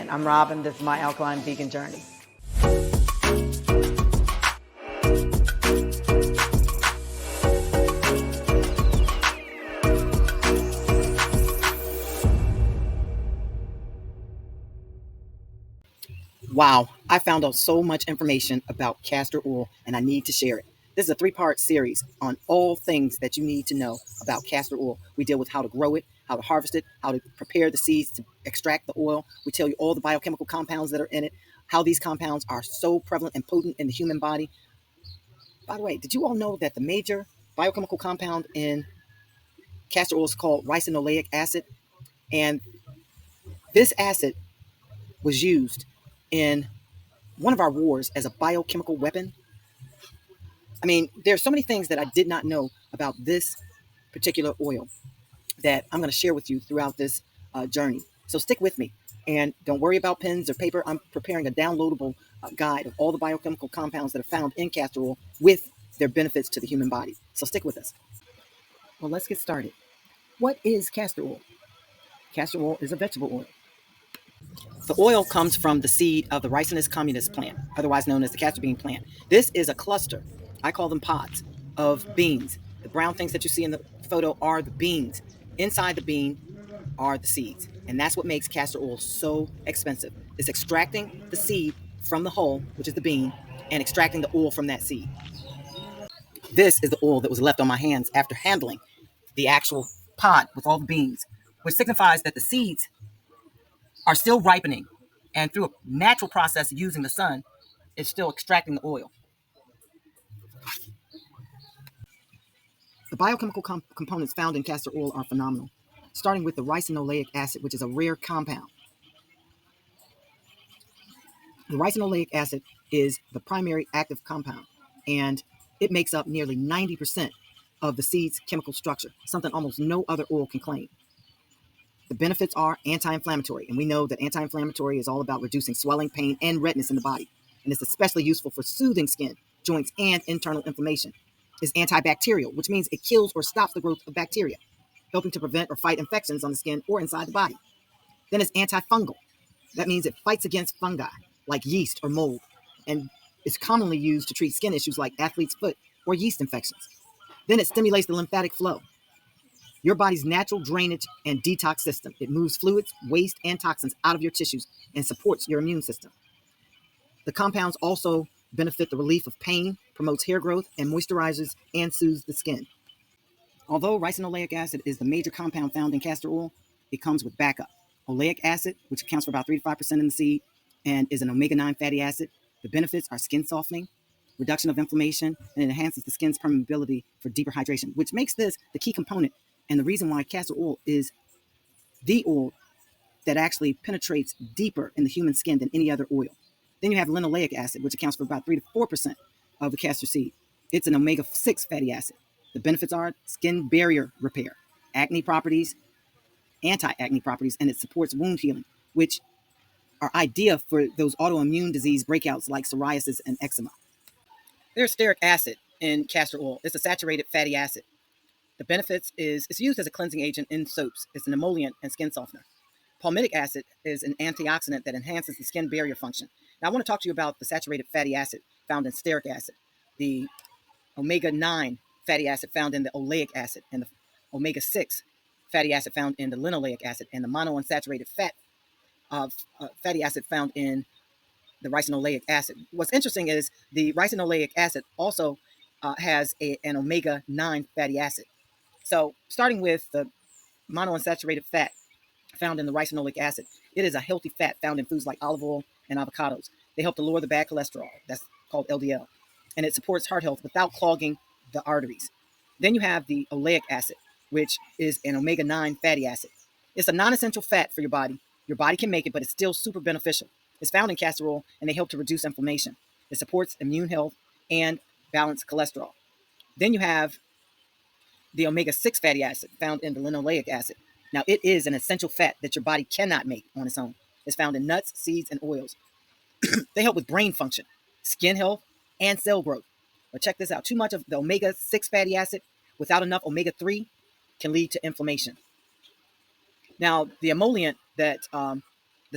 And I'm Robin. This is my alkaline vegan journey. Wow, I found out so much information about castor oil and I need to share it. This is a 3-part series on all things that you need to know about castor oil. We deal with how to grow it, how to harvest it, how to prepare the seeds to extract the oil. We tell you all the biochemical compounds that are in it, how these compounds are so prevalent and potent in the human body. By the way, did you all know that the major biochemical compound in castor oil is called ricinoleic acid? And this acid was used in one of our wars as a biochemical weapon. I mean, there's so many things that I did not know about this particular oil that I'm going to share with you throughout this journey. So stick with me and don't worry about pens or paper. I'm preparing a downloadable guide of all the biochemical compounds that are found in castor oil with their benefits to the human body. So stick with us. Well, let's get started. What is castor oil? Castor oil is a vegetable oil. The oil comes from the seed of the Ricinus communis plant, otherwise known as the castor bean plant. This is a cluster, I call them pods, of beans. The brown things that you see in the photo are the beans. Inside the bean are the seeds. And that's what makes castor oil so expensive. It's extracting the seed from the hull, which is the bean, and extracting the oil from that seed. This is the oil that was left on my hands after handling the actual pod with all the beans, which signifies that the seeds are still ripening, and through a natural process using the sun, it's still extracting the oil. The biochemical components found in castor oil are phenomenal, starting with the ricinoleic acid, which is a rare compound. The ricinoleic acid is the primary active compound, and it makes up nearly 90% of the seed's chemical structure, something almost no other oil can claim. The benefits are anti-inflammatory, and we know that anti-inflammatory is all about reducing swelling, pain, and redness in the body. And it's especially useful for soothing skin, joints, and internal inflammation. It's antibacterial, which means it kills or stops the growth of bacteria, helping to prevent or fight infections on the skin or inside the body. Then it's antifungal. That means it fights against fungi, like yeast or mold, and is commonly used to treat skin issues like athlete's foot or yeast infections. Then it stimulates the lymphatic flow, your body's natural drainage and detox system. It moves fluids, waste, and toxins out of your tissues and supports your immune system. The compounds also benefit the relief of pain, promotes hair growth, and moisturizes and soothes the skin. Although ricinoleic acid is the major compound found in castor oil, it comes with backup. Oleic acid, which accounts for about 3 to 5% in the seed, and is an omega-9 fatty acid. The benefits are skin softening, reduction of inflammation, and it enhances the skin's permeability for deeper hydration, which makes this the key component and the reason why castor oil is the oil that actually penetrates deeper in the human skin than any other oil. Then you have linoleic acid, which accounts for about 3 to 4% of the castor seed. It's an omega-6 fatty acid. The benefits are skin barrier repair, acne properties, anti-acne properties, and it supports wound healing, which are ideal for those autoimmune disease breakouts like psoriasis and eczema. There's stearic acid in castor oil. It's a saturated fatty acid. The benefits is it's used as a cleansing agent in soaps. It's an emollient and skin softener. Palmitic acid is an antioxidant that enhances the skin barrier function. Now I want to talk to you about the saturated fatty acid found in stearic acid, the omega-9 fatty acid found in the oleic acid, and the omega-6 fatty acid found in the linoleic acid, and the monounsaturated fatty acid found in the ricinoleic acid. What's interesting is the ricinoleic acid also has an omega-9 fatty acid. So starting with the monounsaturated fat found in the ricinoleic acid, it is a healthy fat found in foods like olive oil and avocados. They help to lower the bad cholesterol, that's called LDL, and it supports heart health without clogging the arteries. Then you have the oleic acid, which is an omega-9 fatty acid. It's a non-essential fat for your body. Your body can make it, but it's still super beneficial. It's found in castor oil, and they help to reduce inflammation. It supports immune health and balance cholesterol. Then you have the omega-6 fatty acid found in the linoleic acid. Now, it is an essential fat that your body cannot make on its own. It's found in nuts, seeds, and oils. They help with brain function, skin health, and cell growth. But check this out. Too much of the omega-6 fatty acid without enough omega-3 can lead to inflammation. Now, the emollient that the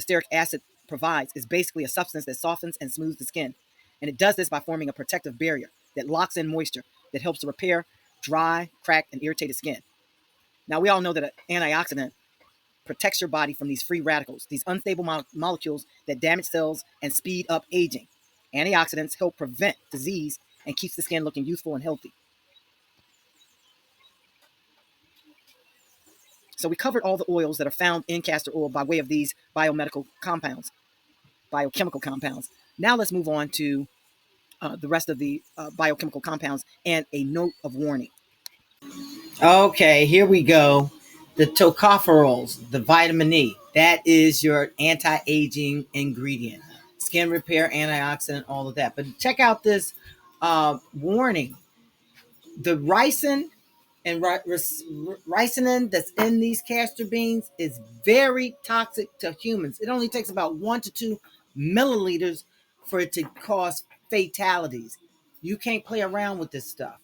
stearic acid provides is basically a substance that softens and smooths the skin. And it does this by forming a protective barrier that locks in moisture that helps to repair dry, cracked, and irritated skin. Now, we all know that an antioxidant protects your body from these free radicals, these unstable molecules that damage cells and speed up aging. Antioxidants help prevent disease and keeps the skin looking youthful and healthy. So we covered all the oils that are found in castor oil by way of these biochemical compounds. Now let's move on to the rest of the biochemical compounds and a note of warning. Okay, here we go. The tocopherols, the vitamin E, that is your anti-aging ingredient. Skin repair, antioxidant, all of that. But check out this warning. The ricin and ricinin that's in these castor beans is very toxic to humans. It only takes about 1 to 2 milliliters for it to cause fatalities. You can't play around with this stuff.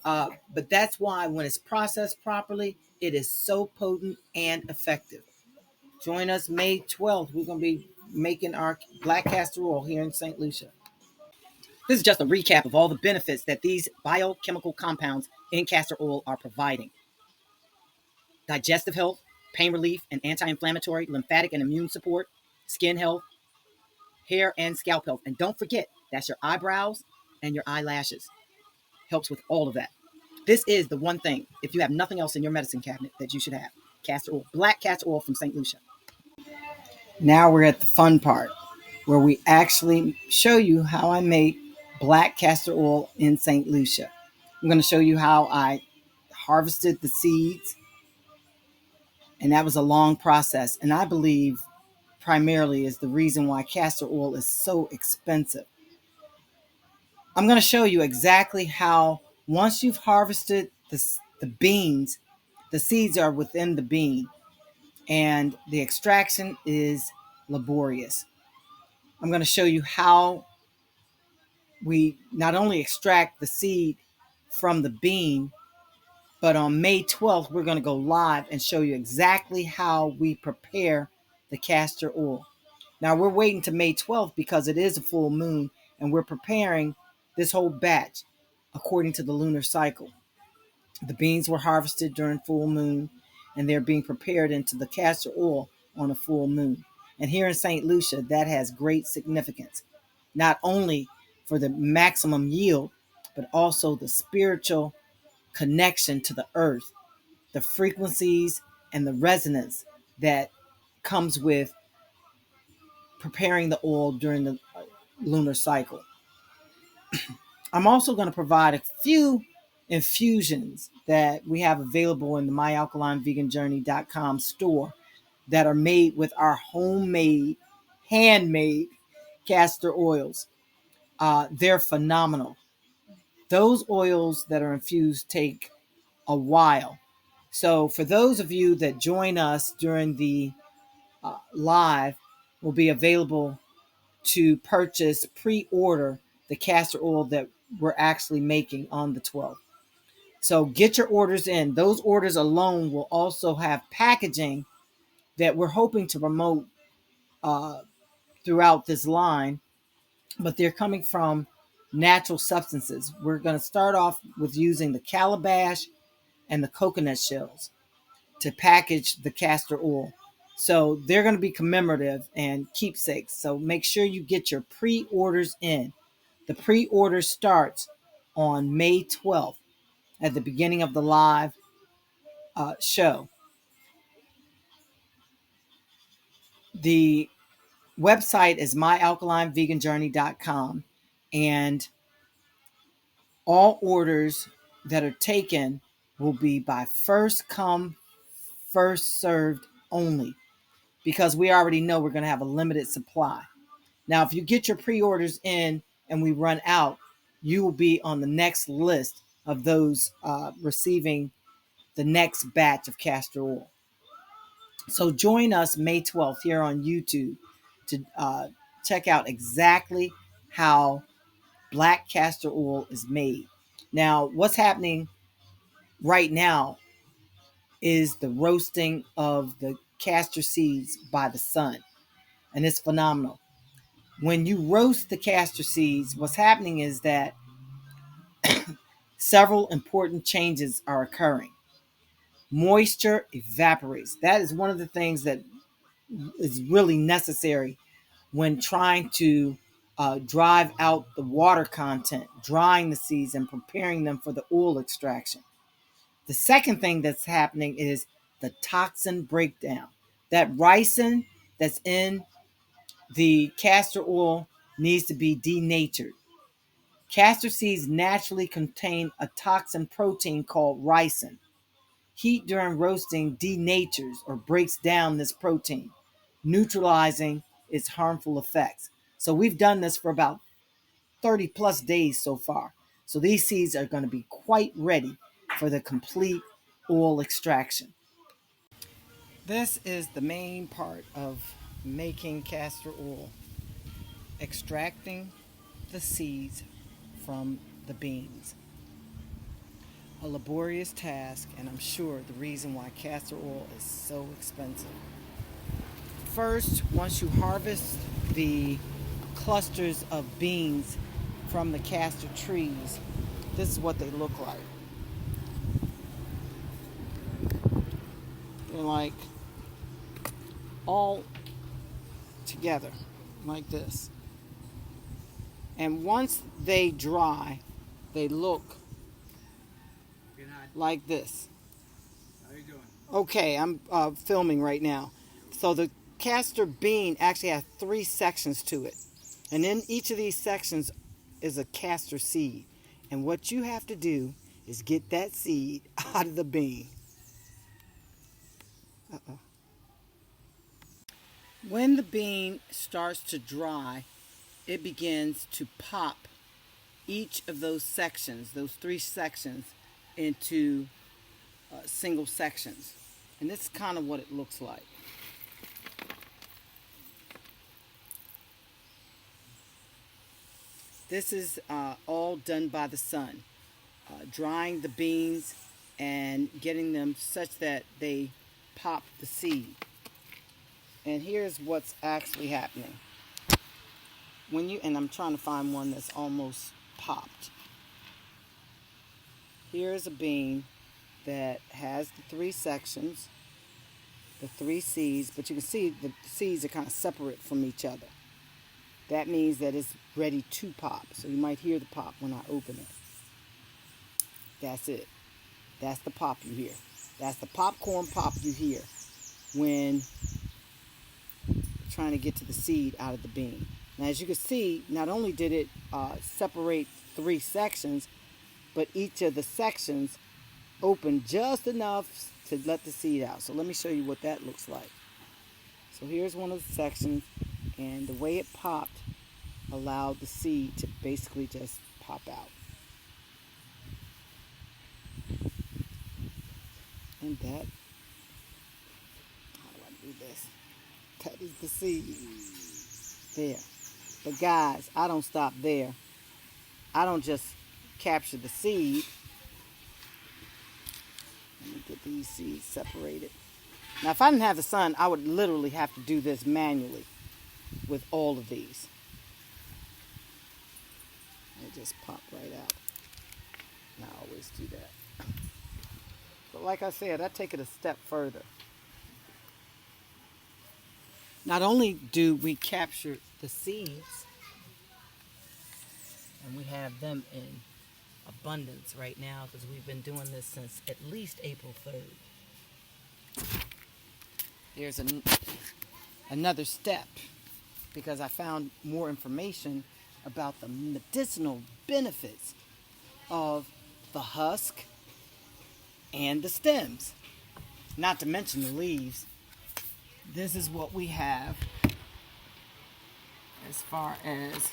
But that's why when it's processed properly, it is so potent and effective. Join us May 12th. We're going to be making our Black Castor Oil here in St. Lucia. This is just a recap of all the benefits that these biochemical compounds in castor oil are providing. Digestive health, pain relief and anti-inflammatory, lymphatic and immune support, skin health, hair and scalp health. And don't forget, that's your eyebrows and your eyelashes. Helps with all of that. This is the one thing, if you have nothing else in your medicine cabinet, that you should have. Castor oil, Black Castor Oil from St. Lucia. Now we're at the fun part, where we actually show you how I make Black Castor Oil in St. Lucia. I'm going to show you how I harvested the seeds, and that was a long process. And I believe primarily is the reason why castor oil is so expensive. I'm going to show you exactly how once you've harvested the beans, the seeds are within the bean, and the extraction is laborious. I'm going to show you how we not only extract the seed from the bean, but on May 12th, we're going to go live and show you exactly how we prepare the castor oil. Now, we're waiting to May 12th because it is a full moon, and we're preparing this whole batch according to the lunar cycle. The beans were harvested during full moon, and they're being prepared into the castor oil on a full moon. And here in St. Lucia, that has great significance, not only for the maximum yield, but also the spiritual connection to the earth, the frequencies and the resonance that comes with preparing the oil during the lunar cycle. I'm also going to provide a few infusions that we have available in the myalkalineveganjourney.com store that are made with our homemade, handmade castor oils. They're phenomenal. Those oils that are infused take a while. So for those of you that join us during the live, will be available to purchase, pre-order the castor oil that we're actually making on the 12th. So get your orders in. Those orders alone will also have packaging that we're hoping to promote throughout this line, but they're coming from natural substances. We're going to start off with using the calabash and the coconut shells to package the castor oil. So they're going to be commemorative and keepsakes. So make sure you get your pre-orders in. The pre-order starts on May 12th at the beginning of the live show. The website is myalkalineveganjourney.com, and all orders that are taken will be by first come, first served only, because we already know we're going to have a limited supply. Now, if you get your pre-orders in and we run out, you will be on the next list of those receiving the next batch of castor oil. So join us May 12th here on YouTube to check out exactly how Black Castor Oil is made. Now, what's happening right now is the roasting of the castor seeds by the sun. and it's phenomenal. When you roast the castor seeds, what's happening is that several important changes are occurring. Moisture evaporates. That is one of the things that is really necessary when trying to drive out the water content, drying the seeds and preparing them for the oil extraction. The second thing that's happening is the toxin breakdown. That ricin that's in the castor oil needs to be denatured. Castor seeds naturally contain a toxin protein called ricin. Heat during roasting denatures or breaks down this protein, neutralizing its harmful effects. So we've done this for about 30 plus days so far. So these seeds are going to be quite ready for the complete oil extraction. This is the main part of making castor oil, extracting the seeds from the beans. A laborious task, and I'm sure the reason why castor oil is so expensive. First, once you harvest the clusters of beans from the castor trees, this is what they look like. They're like all together, like this. And once they dry, they look like this. How are you doing? Okay, I'm filming right now. So the castor bean actually has 3 sections to it. And in each of these sections is a castor seed. And what you have to do is get that seed out of the bean. When the bean starts to dry, it begins to pop each of those sections, those 3 sections, into single sections. And this is kind of what it looks like. This is all done by the sun, drying the beans and getting them such that they pop the seed. And here's what's actually happening. And I'm trying to find one that's almost popped. Here's a bean that has the 3 sections, the 3 seeds, but you can see the seeds are kind of separate from each other. That means that it's ready to pop. So you might hear the pop when I open it. That's it. That's the pop you hear. That's the popcorn pop you hear when trying to get to the seed out of the bean. Now, as you can see, not only did it separate 3 sections, but each of the sections opened just enough to let the seed out. So let me show you what that looks like. So here's one of the sections, and the way it popped allowed the seed to basically just pop out. And that, how do I do this? That is the seed. There. But guys, I don't stop there. I don't just capture the seed. Let me get these seeds separated. Now, if I didn't have the sun, I would literally have to do this manually with all of these. They just pop right out. And I always do that. But like I said, I take it a step further. Not only do we capture the seeds, and we have them in abundance right now because we've been doing this since at least April 3rd. There's another step because I found more information about the medicinal benefits of the husk and the stems, not to mention the leaves. This is what we have as far as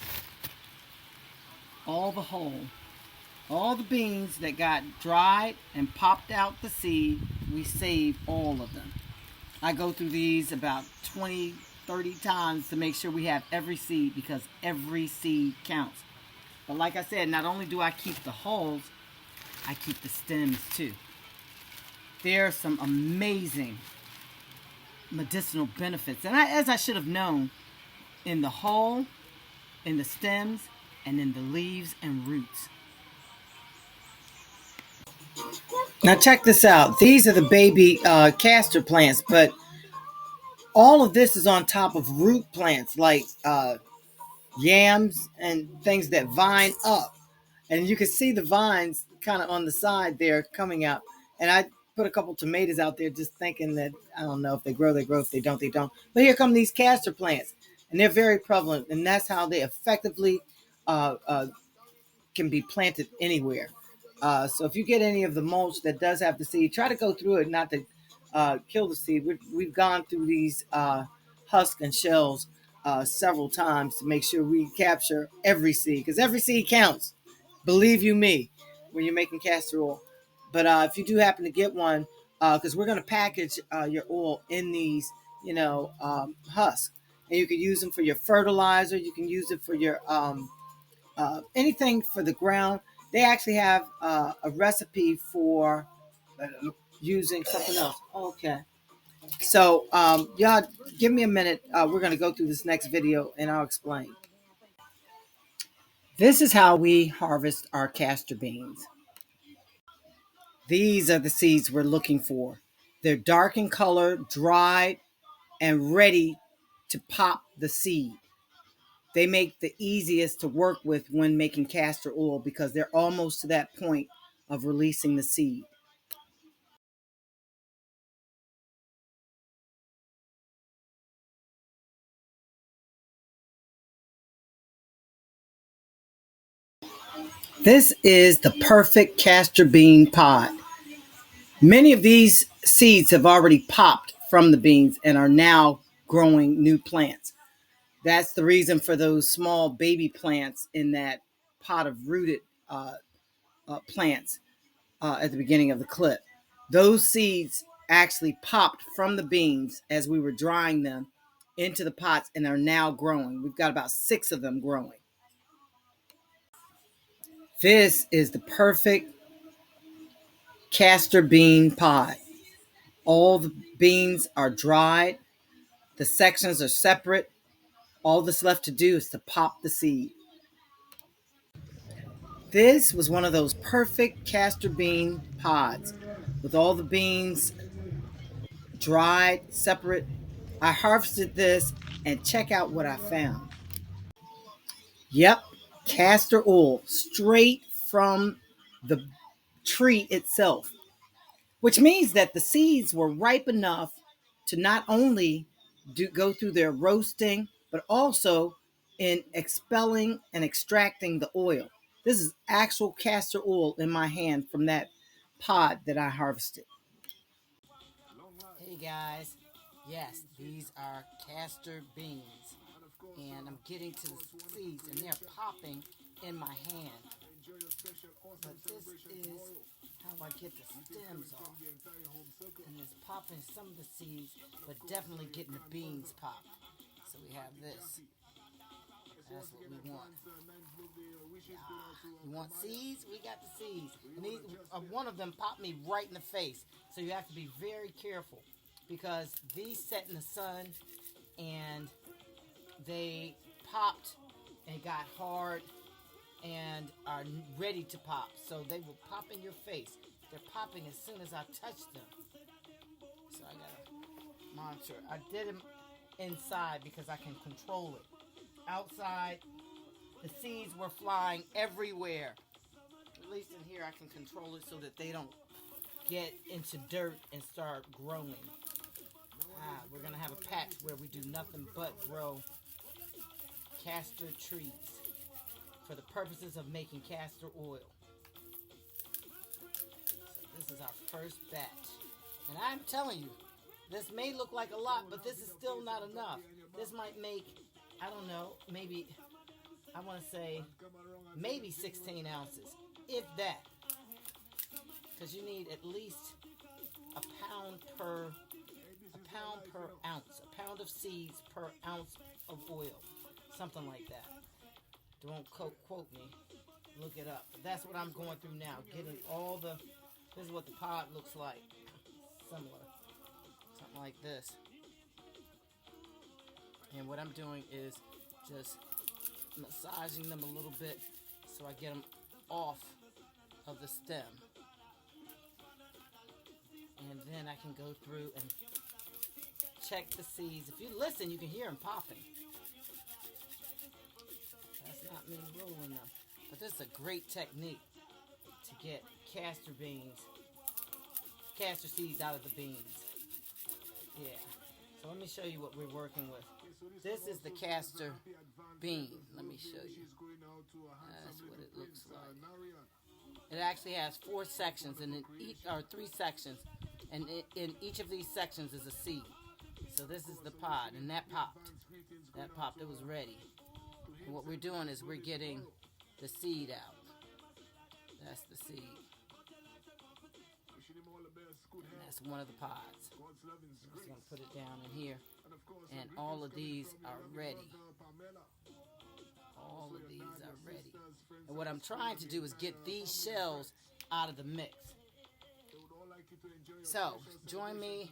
all the beans that got dried and popped out the seed. We save all of them. I go through these about 20, 30 times to make sure we have every seed because every seed counts. But like I said, not only do I keep the hulls, I keep the stems too. There are some amazing medicinal benefits. And as I should have known, in the hull, in the stems, and in the leaves and roots. Now check this out. These are the baby castor plants, but all of this is on top of root plants like yams and things that vine up. And you can see the vines kind of on the side there coming out. And I put a couple tomatoes out there just thinking that, I don't know, if they grow, they grow. If they don't, they don't. But here come these castor plants. And they're very prevalent. And that's how they effectively can be planted anywhere. So if you get any of the mulch that does have the seed, try to go through it, not to kill the seed. We've gone through these husks and shells several times to make sure we capture every seed, because every seed counts. Believe you me, when you're making castor oil. But if you do happen to get one, because we're going to package your oil in these, husks, and you can use them for your fertilizer. You can use it for your anything for the ground. They actually have a recipe for using something else. Okay. So y'all give me a minute. We're going to go through this next video and I'll explain. This is how we harvest our castor beans. These are the seeds we're looking for. They're dark in color, dried, and ready to pop the seed. They make the easiest to work with when making castor oil because they're almost to that point of releasing the seed. This is the perfect castor bean pod. Many of these seeds have already popped from the beans and are now growing new plants. That's the reason for those small baby plants in that pot of rooted plants at the beginning of the clip. Those seeds actually popped from the beans as we were drying them into the pots and are now growing. We've got about 6 of them growing. This is the perfect castor bean pod. All the beans are dried. The sections are separate. All that's left to do is to pop the seed. This was one of those perfect castor bean pods with all the beans dried, separate. I harvested this and check out what I found. Yep, castor oil straight from the tree itself, which means that the seeds were ripe enough to not only go through their roasting, but also in expelling and extracting the oil. This is actual castor oil in my hand from that pod that I harvested. Hey guys, yes, these are castor beans, and I'm getting to the seeds, and they're popping in my hand. But this is how I get the stems off, and it's popping some of the seeds, but definitely getting the beans popped. So we have this. That's what we want. You want seeds? We got the seeds. And these, one of them popped me right in the face. So you have to be very careful because these set in the sun and they popped and got hard and are ready to pop. So they will pop in your face. They're popping as soon as I touch them. So I gotta monitor. I did them inside because I can control it. Outside, the seeds were flying everywhere. At least in here I can control it so that they don't get into dirt and start growing. We're going to have a patch where we do nothing but grow castor trees for the purposes of making castor oil. So this is our first batch. And I'm telling you, this may look like a lot, but this is still not enough. This might make, I don't know, maybe, I want to say, maybe 16 ounces, if that. Because you need at least a pound per ounce, a pound of seeds per ounce of oil, something like that. Don't quote me, look it up. But that's what I'm going through now, getting all the, this is what the pod looks like, similar, something like this. And what I'm doing is just massaging them a little bit so I get them off of the stem. And then I can go through and check the seeds. If you listen, you can hear them popping. That's not me rolling them. But this is a great technique to get castor seeds out of the beans. Yeah. So let me show you what we're working with. This is the castor bean. Let me show you. That's what it looks like. It actually has 4 sections, and or 3 sections, and in each of these sections is a seed. So this is the pod, and that popped. That popped. It was ready. And what we're doing is we're getting the seed out. That's the seed. And that's one of the pods. I'm just going to put it down in here. And all of these are ready. All of these are ready. And what I'm trying to do is get these shells out of the mix. So, join me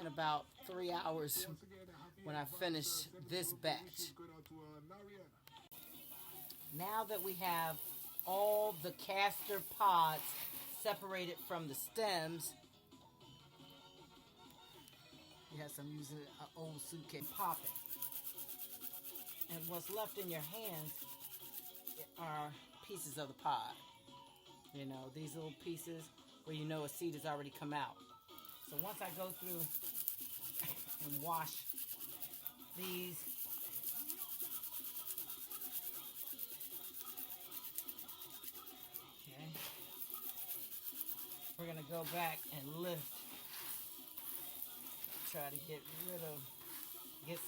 in about 3 hours when I finish this batch. Now that we have all the castor pods separated from the stems, yes, I'm using an old suitcase, popping. And what's left in your hands are pieces of the pod. You know, these little pieces where you know a seed has already come out. So once I go through and wash these, okay, we're going to go back and lift, try to get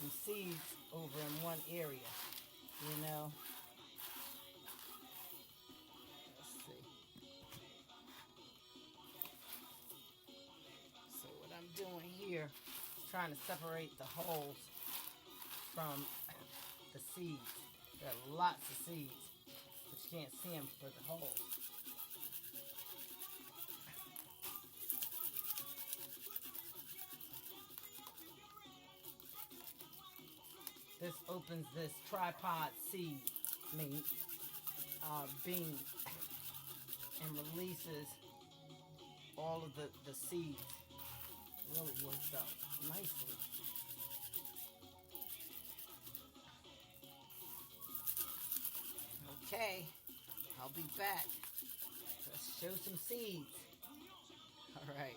some seeds over in one area, you know. Let's see. So what I'm doing here is trying to separate the hulls from the seeds. There are lots of seeds, but you can't see them for the hulls. This opens this tripod seed bean and releases all of the seeds. Really works out nicely. Okay, I'll be back. Let's show some seeds. All right.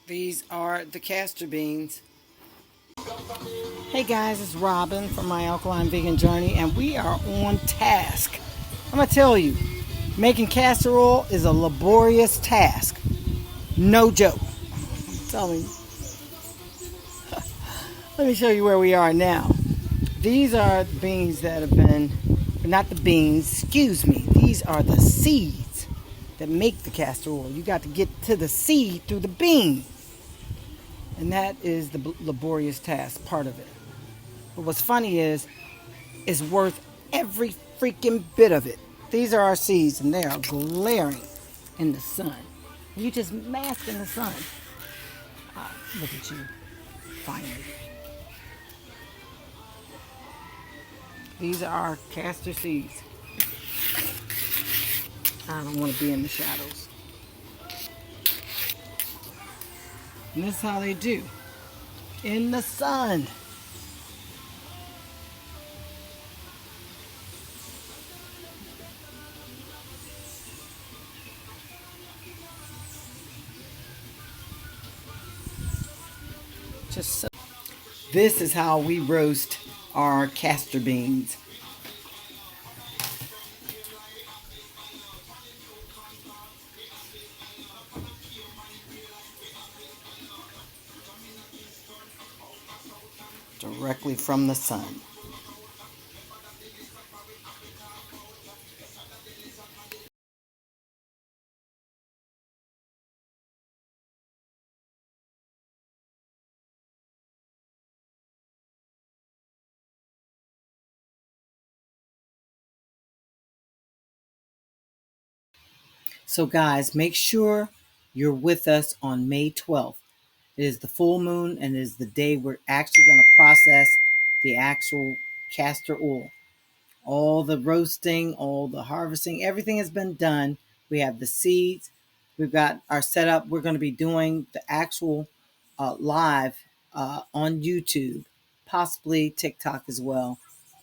These are the castor beans. Hey guys, it's Robin from my Alkaline Vegan Journey, and we are on task. I'm going to tell you, making castor oil is a laborious task. No joke. I'm telling you. Let me show you where we are now. These are beans that have been, not the beans, excuse me. These are the seeds that make the castor oil. You got to get to the seed through the bean. And that is the laborious task, part of it. But what's funny is, it's worth every freaking bit of it. These are our seeds, and they are glaring in the sun. You just bask in the sun. Look at you, finally. These are our castor seeds. I don't want to be in the shadows. And this is how they do. In the sun. Just so. This is how we roast our castor beans. directly from the sun. So, guys, make sure you're with us on May 12th. It is the full moon and it is the day we're actually going to process the actual castor oil. All the roasting, all the harvesting, everything has been done. We have the seeds. We've got our setup. We're going to be doing the actual live on YouTube, possibly TikTok as well.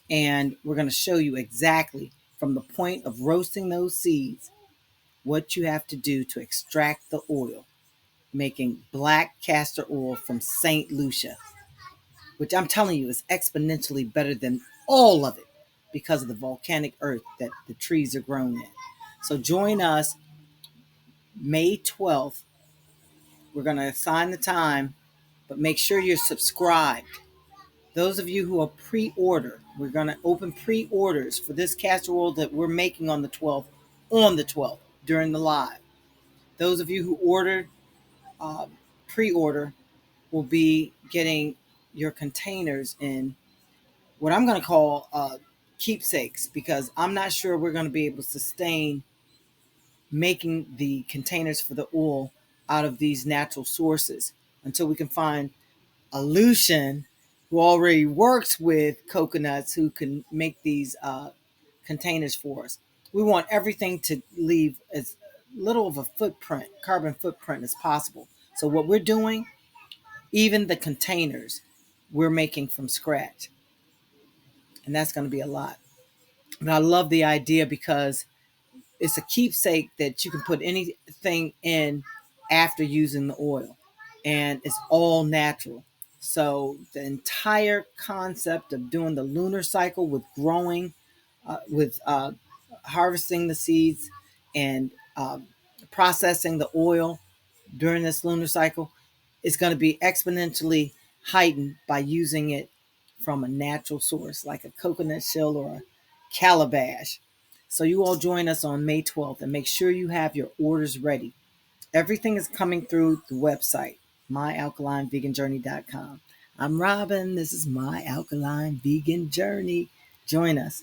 And we're going to show you exactly from the point of roasting those seeds what you have to do to extract the oil, making black castor oil from St. Lucia, which I'm telling you is exponentially better than all of it because of the volcanic earth that the trees are grown in. So join us May 12th. We're going to assign the time, but make sure you're subscribed. Those of you who are pre-order, we're going to open pre-orders for this castor oil that we're making on the 12th during the live. Those of you who ordered pre-order will be getting your containers in what I'm going to call keepsakes, because I'm not sure we're going to be able to sustain making the containers for the oil out of these natural sources until we can find a Lucian who already works with coconuts who can make these containers for us. We want everything to leave as little of a footprint, carbon footprint as possible. So what we're doing, even the containers, we're making from scratch. And that's going to be a lot. And I love the idea because it's a keepsake that you can put anything in after using the oil. And it's all natural. So the entire concept of doing the lunar cycle with growing, with harvesting the seeds and processing the oil during this lunar cycle is going to be exponentially heightened by using it from a natural source like a coconut shell or a calabash. So you all join us on May 12th and make sure you have your orders ready. Everything is coming through the website, myalkalineveganjourney.com. I'm Robin. This is My Alkaline Vegan Journey. Join us.